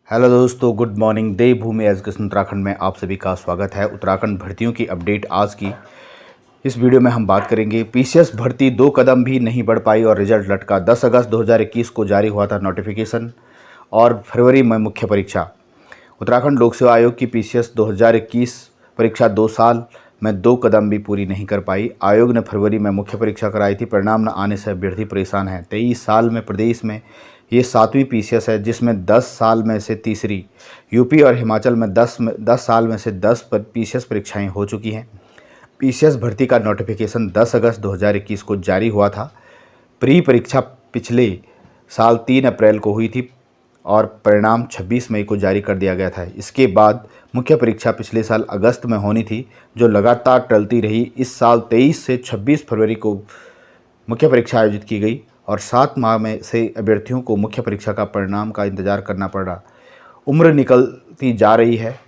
Hello दोस्तों, good morning. देवभूमि education Uttarakhand में आप सभी का स्वागत है। उत्तराखंड भर्तियों की अपडेट आज की इस वीडियो में हम बात करेंगे। पीसीएस भर्ती 2 कदम भी नहीं बढ़ पाई और रिजल्ट लटका। 10 अगस्त 2021 को जारी हुआ था नोटिफिकेशन और फरवरी में मुख्य परीक्षा। उत्तराखंड लोक सेवा आयोग की पीसीएस 2021 परीक्षा 2 साल में 2 कदम भी पूरी नहीं कर पाई। आयोग ने फरवरी में मुख्य परीक्षा कराई थी। परिणाम न आने से अभ्यर्थी परेशान हैं। 23 साल में प्रदेश में ये 7वीं पीसीएस है, जिसमें 10 साल में से तीसरी। यूपी और हिमाचल में 10 साल में से 10 पीसीएस परीक्षाएं हो चुकी हैं। पीसीएस भर्ती का नोटिफिकेशन 10 अगस्त 2021 को जारी हुआ था। प्री परीक्षा पिछले साल 3 अप्रैल को हुई थी और परिणाम 26 मई को जारी कर दिया गया था। इसके बाद मुख्य परीक्षा पिछले साल अगस्त में होनी थी, जो लगातार टलती रही। इस साल 23 से 26 फरवरी को मुख्य परीक्षा आयोजित की गई और 7 माह में से अभ्यर्थियों को मुख्य परीक्षा का परिणाम का इंतजार करना पड़ रहा। उम्र निकलती जा रही है,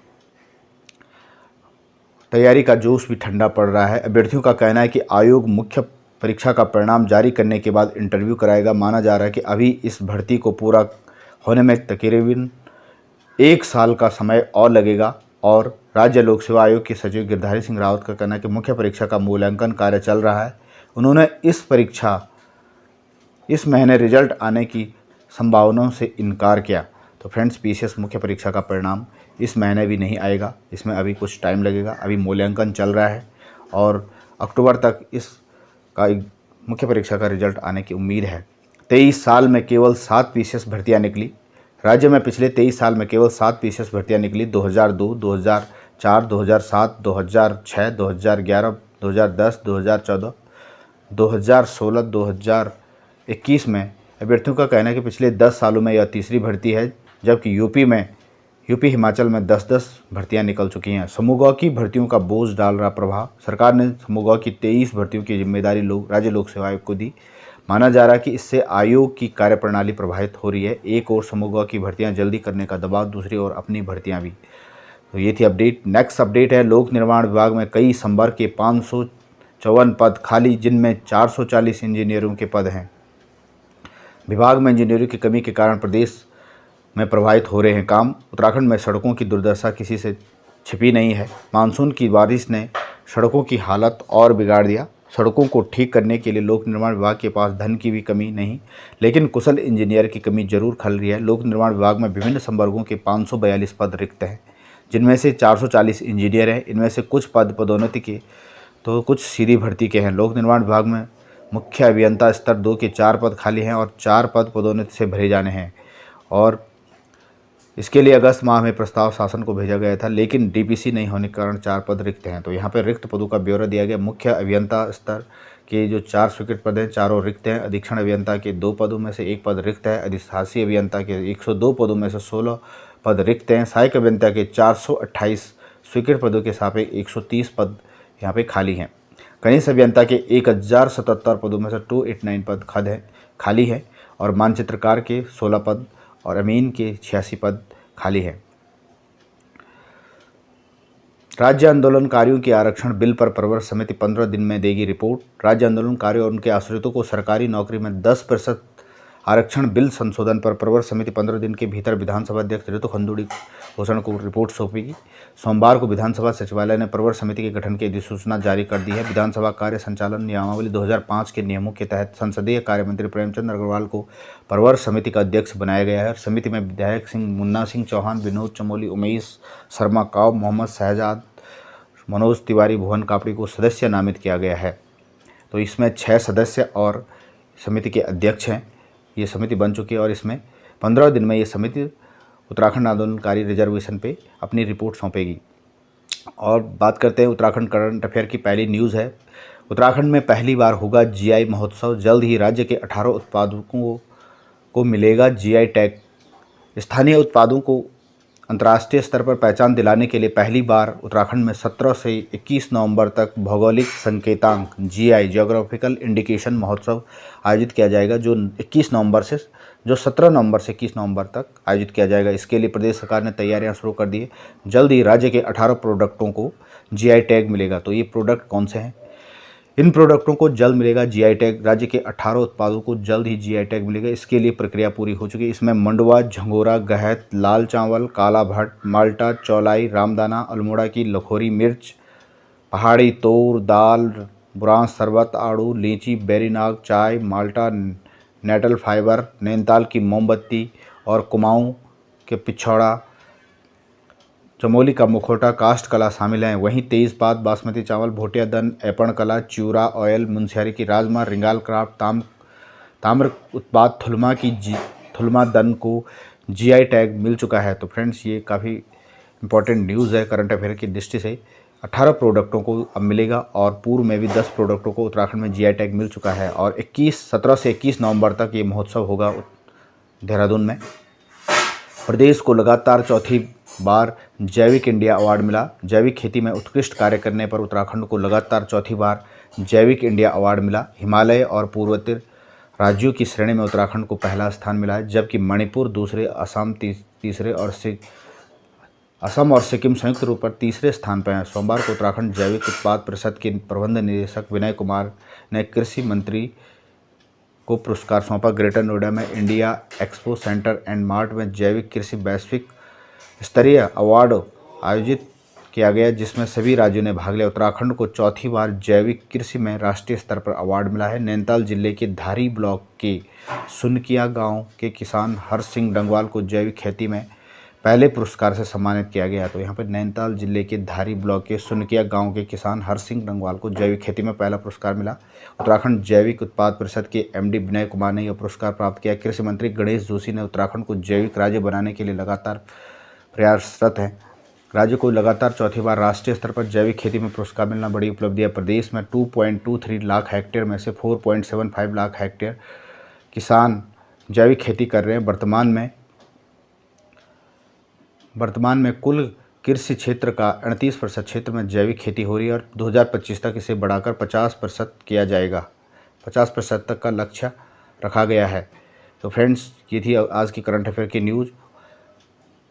तैयारी का जोश भी ठंडा पड़ रहा है। अभ्यर्थियों का कहना है कि आयोग मुख्य परीक्षा का परिणाम जारी करने के बाद इंटरव्यू कराएगा। माना जा रहा है कि अभी इस भर्ती को पूरा होने में तकरीबन 1 साल का समय और लगेगा। और राज्य लोक सेवा आयोग के सचिव गिरधारी सिंह रावत का कहना है कि मुख्य परीक्षा का मूल्यांकन कार्य चल रहा है। उन्होंने इस महीने रिजल्ट आने की संभावनाओं से इनकार किया। तो फ्रेंड्स, पीसीएस मुख्य परीक्षा का परिणाम इस महीने भी नहीं आएगा, इसमें अभी कुछ टाइम लगेगा। अभी मूल्यांकन चल रहा है और अक्टूबर तक इसका मुख्य परीक्षा का रिजल्ट आने की उम्मीद है। 23 साल में केवल 7 पीसीएस भर्तियां निकली। राज्य में पिछले 23 साल में केवल 7 पीसीएस भर्तियां निकली। 2002, 2004, 2007, 2006, 2011, 2010, 2014, 2016, 2021 में अभ्यर्थियों का कहना है कि पिछले 10 सालों में यह तीसरी भर्ती है, जबकि यूपी हिमाचल में 10-10 भर्तियां निकल चुकी हैं। समूह की भर्तियों का बोझ डाल रहा प्रभाव। सरकार ने समूह की 23 भर्तियों की जिम्मेदारी राज्य लोक सेवा आयोग को दी। माना जा रहा है कि इससे आयोग की कार्यप्रणाली प्रभावित हो रही है। एक और समूह की भर्तियां जल्दी करने का दबाव, दूसरी ओर अपनी भर्तियां भी। तो ये थी अपडेट। नेक्स्ट अपडेट है, लोक निर्माण विभाग में कई संवर्ग के 554 पद खाली, जिनमें 440 इंजीनियरों के पद हैं। विभाग में इंजीनियरों की कमी के कारण प्रदेश में प्रभावित हो रहे हैं काम। उत्तराखंड में सड़कों की दुर्दशा किसी से छिपी नहीं है। मानसून की बारिश ने सड़कों की हालत और बिगाड़ दिया। सड़कों को ठीक करने के लिए लोक निर्माण विभाग के पास धन की भी कमी नहीं, लेकिन कुशल इंजीनियर की कमी जरूर खल रही है। लोक निर्माण विभाग में विभिन्न संवर्गों के 542 पद रिक्त हैं, जिनमें से 440 इंजीनियर हैं। इनमें से कुछ पद पदोन्नति के तो कुछ सीधी भर्ती के हैं। लोक निर्माण विभाग में मुख्य अभियंता स्तर 2 के 4 पद खाली हैं और 4 पद पदोन्नति से भरे जाने हैं। और इसके लिए अगस्त माह में प्रस्ताव शासन को भेजा गया था, लेकिन डीपीसी नहीं होने के कारण 4 पद रिक्त हैं। तो यहाँ पर रिक्त पदों का ब्यौरा दिया गया। मुख्य अभियंता स्तर के जो 4 स्वीकृत पद हैं, चारों रिक्त हैं। अधीक्षण अभियंता के 2 पदों में से 1 पद रिक्त है। अधिशासी अभियंता के 102 पदों में से 16 पद रिक्त हैं। सहायक अभियंता के 428 स्वीकृत पदों के सापेक्ष 130 पद यहाँ पे खाली हैं। कनिष्ठ अभियंता के 1077 पदों में से 289 पद खाली है और मानचित्रकार के 16 पद और अमीन के 86 पद खाली हैं। राज्य आंदोलनकारियों के आरक्षण बिल पर प्रवर समिति 15 दिन में देगी रिपोर्ट। राज्य आंदोलनकारियों और उनके आश्रितों को सरकारी नौकरी में 10% आरक्षण बिल संशोधन पर प्रवर समिति 15 दिन के भीतर विधानसभा अध्यक्ष ऋतु खंडूड़ी भूषण को रिपोर्ट सौंपेगी। सोमवार को विधानसभा सचिवालय ने प्रवर समिति के गठन की अधिसूचना जारी कर दी है। विधानसभा कार्य संचालन नियमावली 2005 के नियमों के तहत संसदीय कार्य मंत्री प्रेमचंद अग्रवाल को प्रवर समिति का अध्यक्ष बनाया गया है। समिति में विधायक मुन्ना सिंह चौहान, विनोद चमोली, उमेश शर्मा काव, मोहम्मद शहजाद, मनोज तिवारी, भुवन कापड़ी को सदस्य नामित किया गया है। तो इसमें 6 सदस्य और समिति के अध्यक्ष हैं। ये समिति बन चुकी है और इसमें 15 दिन में ये समिति उत्तराखंड आंदोलनकारी रिजर्वेशन पे अपनी रिपोर्ट सौंपेगी। और बात करते हैं उत्तराखंड करंट अफेयर की। पहली न्यूज़ है, उत्तराखंड में पहली बार होगा जीआई महोत्सव। जल्द ही राज्य के 18 उत्पादों को मिलेगा जीआई टैग। स्थानीय उत्पादों को अंतर्राष्ट्रीय स्तर पर पहचान दिलाने के लिए पहली बार उत्तराखंड में 17 से 21 नवंबर तक भौगोलिक संकेतांक जीआई जियोग्राफिकल इंडिकेशन महोत्सव आयोजित किया जाएगा, जो 17 नवंबर से 21 नवंबर तक आयोजित किया जाएगा। इसके लिए प्रदेश सरकार ने तैयारियां शुरू कर दी है। जल्द ही राज्य के 18 प्रोडक्टों को जीआई टैग मिलेगा। तो ये प्रोडक्ट कौन से हैं? इन प्रोडक्टों को जल्द मिलेगा जीआई टैग। राज्य के 18 उत्पादों को जल्द ही जीआई टैग मिलेगा। इसके लिए प्रक्रिया पूरी हो चुकी है। इसमें मंडुआ, झंगोरा, गहत, लाल चावल, काला भट्ट, माल्टा, चौलाई, रामदाना, अल्मोड़ा की लखोरी मिर्च, पहाड़ी तोर, दाल, बुरांस शरबत, आड़ू, लीची, बेरीनाग, चाय, माल्टा, नेटल फाइबर, नैनीताल की मोमबत्ती और कुमाऊं के पिछौड़ा, चमोली का मुखौटा, कास्ट कला शामिल हैं। वहीं तेज़पात, बासमती चावल, भोटिया दन, ऐपण कला, च्यूरा ऑयल, मुनस्यारी की राजमा, रिंगाल क्राफ्ट, ताम्र उत्पाद थुलमा दन को जीआई टैग मिल चुका है। तो फ्रेंड्स, ये काफ़ी इंपॉर्टेंट न्यूज़ है करंट अफेयर की दृष्टि से। 18 प्रोडक्टों को अब मिलेगा और पूर्व में भी 10 प्रोडक्टों को उत्तराखंड में जीआई टैग मिल चुका है। और 17 से 21 नवंबर तक ये महोत्सव होगा देहरादून में। प्रदेश को लगातार चौथी बार जैविक इंडिया अवार्ड मिला। जैविक खेती में उत्कृष्ट कार्य करने पर उत्तराखंड को लगातार चौथी बार जैविक इंडिया अवार्ड मिला। हिमालय और पूर्वोत्तर राज्यों की श्रेणी में उत्तराखंड को पहला स्थान मिला है, जबकि मणिपुर दूसरे, असम तीसरे और असम और सिक्किम संयुक्त रूप पर तीसरे स्थान पर हैं। सोमवार को उत्तराखंड जैविक उत्पाद परिषद के प्रबंध निदेशक विनय कुमार ने कृषि मंत्री को पुरस्कार सौंपा। ग्रेटर नोएडा में India expo centre and mart में जैविक कृषि वैश्विक स्तरीय अवार्ड आयोजित किया गया, जिसमें सभी राज्यों ने भाग लिया। उत्तराखंड को चौथी बार जैविक कृषि में राष्ट्रीय स्तर पर अवार्ड मिला है। नैनीताल जिले के धारी ब्लॉक के सुनकिया गांव के किसान हर्ष सिंह डंगवाल को जैविक खेती में पहले पुरस्कार से सम्मानित किया गया। तो यहाँ पर नैनीताल जिले के धारी ब्लॉक के सुनकिया गांव के किसान हर्ष सिंह डंगवाल को जैविक खेती में पहला पुरस्कार मिला। उत्तराखंड जैविक उत्पाद परिषद के एमडी विनय कुमार ने यह पुरस्कार प्राप्त किया। कृषि मंत्री गणेश जोशी ने उत्तराखंड को जैविक राज्य बनाने के लिए लगातार प्रयासरत हैं। राज्य को लगातार चौथी बार राष्ट्रीय स्तर पर जैविक खेती में पुरस्कार मिलना बड़ी उपलब्धि है। प्रदेश में 2.23 लाख हेक्टेयर में से 4.75 लाख हेक्टेयर किसान जैविक खेती कर रहे हैं। वर्तमान में कुल कृषि क्षेत्र का 38% क्षेत्र में जैविक खेती हो रही है और 2025 तक इसे बढ़ाकर 50% किया जाएगा। 50% तक का लक्ष्य रखा गया है। तो फ्रेंड्स, ये थी आज की करंट अफेयर की न्यूज़।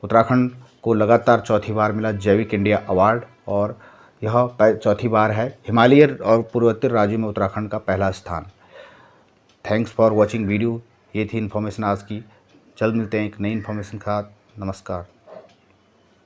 उत्तराखंड को लगातार चौथी बार मिला जैविक इंडिया अवार्ड और यह चौथी बार है। हिमालय और पूर्वोत्तर राज्यों में उत्तराखंड का पहला स्थान। Thanks for watching video. ये थी इन्फॉर्मेशन आज की। जल्द मिलते हैं एक नई इन्फॉर्मेशन के साथ। नमस्कार।